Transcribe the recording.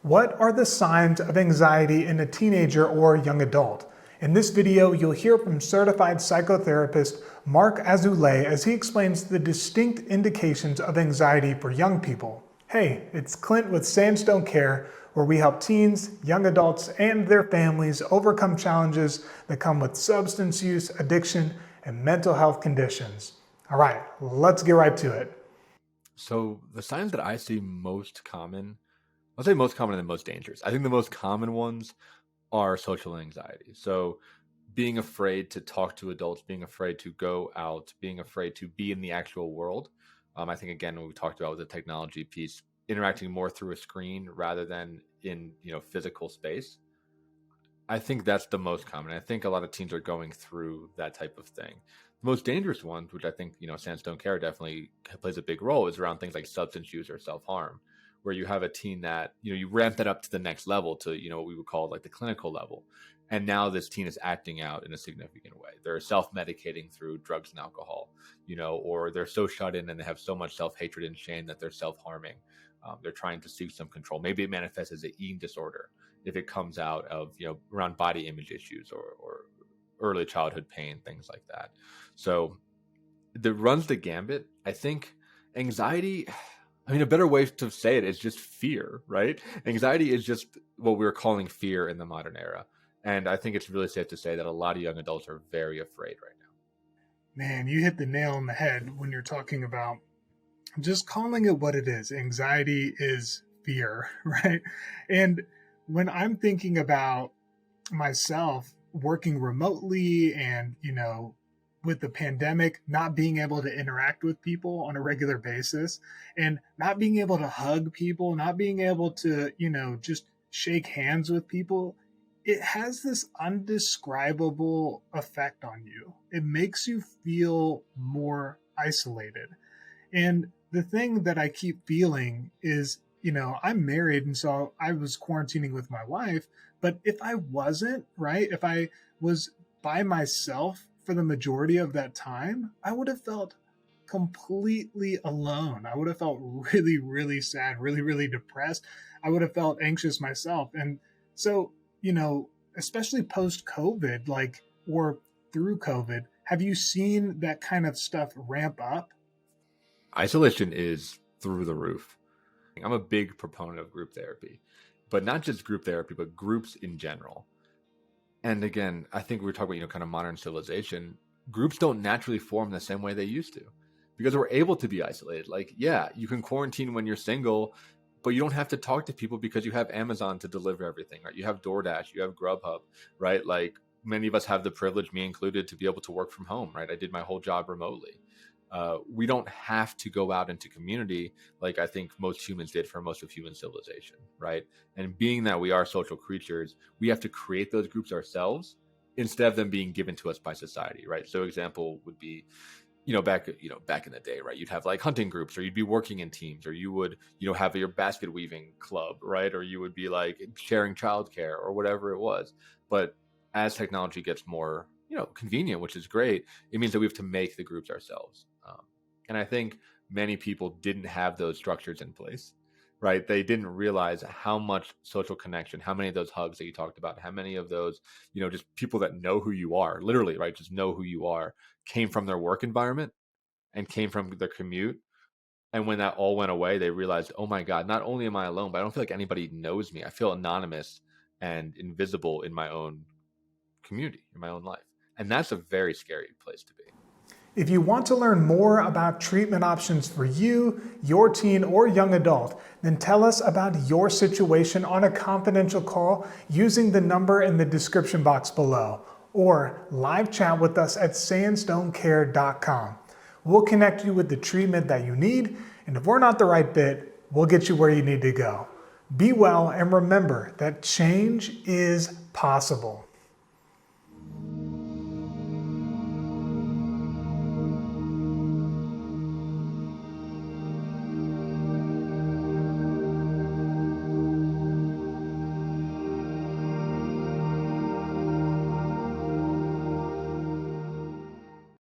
What are the signs of anxiety in a teenager or young adult? In this video, you'll hear from certified psychotherapist Marc Azoulay as he explains the distinct indications of anxiety for young people. Hey, it's Clint with Sandstone Care, where we help teens, young adults, and their families overcome challenges that come with substance use, addiction, and mental health conditions. All right, let's get right to it. So the signs that I see most common, I'll say most common and the most dangerous. I think the most common ones are social anxiety. So being afraid to talk to adults, being afraid to go out, being afraid to be in the actual world. I think again, what we talked about with the technology piece, interacting more through a screen rather than in physical space. I think that's the most common. I think a lot of teens are going through that type of thing. The most dangerous ones, which I think, Sandstone Care definitely plays a big role, is around things like substance use or self-harm, where you have a teen that, you ramp that up to the next level to, what we would call like the clinical level. And now this teen is acting out in a significant way. They're self-medicating through drugs and alcohol, or they're so shut in and they have so much self-hatred and shame that they're self-harming. They're trying to seek some control. Maybe it manifests as an eating disorder if it comes out of, around body image issues or early childhood pain, things like that. So that runs the gambit. I think anxiety, a better way to say it is just fear, right? Anxiety is just what we're calling fear in the modern era. And I think it's really safe to say that a lot of young adults are very afraid right now. Man, you hit the nail on the head when you're talking about just calling it what it is. Anxiety is fear, right? And when I'm thinking about myself working remotely and, with the pandemic, not being able to interact with people on a regular basis and not being able to hug people, not being able to, just shake hands with people, it has this undescribable effect on you. It makes you feel more isolated. And the thing that I keep feeling is, I'm married, and so I was quarantining with my wife. But if I wasn't, right, if I was by myself for the majority of that time, I would have felt completely alone. I would have felt really, really sad, really, really depressed. I would have felt anxious myself. And so, especially post COVID, or through COVID, have you seen that kind of stuff ramp up? Isolation is through the roof. I'm a big proponent of group therapy, but not just group therapy, but groups in general. And again, I think we were talking about, kind of modern civilization. Groups don't naturally form the same way they used to because we're able to be isolated. Like, yeah, you can quarantine when you're single, but you don't have to talk to people because you have Amazon to deliver everything, right? You have DoorDash, you have Grubhub, right? Like many of us have the privilege, me included, to be able to work from home, right? I did my whole job remotely. We don't have to go out into community like I think most humans did for most of human civilization, right? And being that we are social creatures, we have to create those groups ourselves instead of them being given to us by society, right? So example would be, back in the day, right? You'd have like hunting groups, or you'd be working in teams, or you would, have your basket weaving club, right? Or you would be like sharing childcare or whatever it was. But as technology gets more convenient, which is great, it means that we have to make the groups ourselves. And I think many people didn't have those structures in place, right? They didn't realize how much social connection, how many of those hugs that you talked about, how many of those, just people that know who you are, literally, right? Just know who you are, came from their work environment and came from their commute. And when that all went away, they realized, oh my God, not only am I alone, but I don't feel like anybody knows me. I feel anonymous and invisible in my own community, in my own life. And that's a very scary place to be. If you want to learn more about treatment options for you, your teen, or young adult, then tell us about your situation on a confidential call using the number in the description box below, or live chat with us at sandstonecare.com. We'll connect you with the treatment that you need, and if we're not the right fit, we'll get you where you need to go. Be well, and remember that change is possible.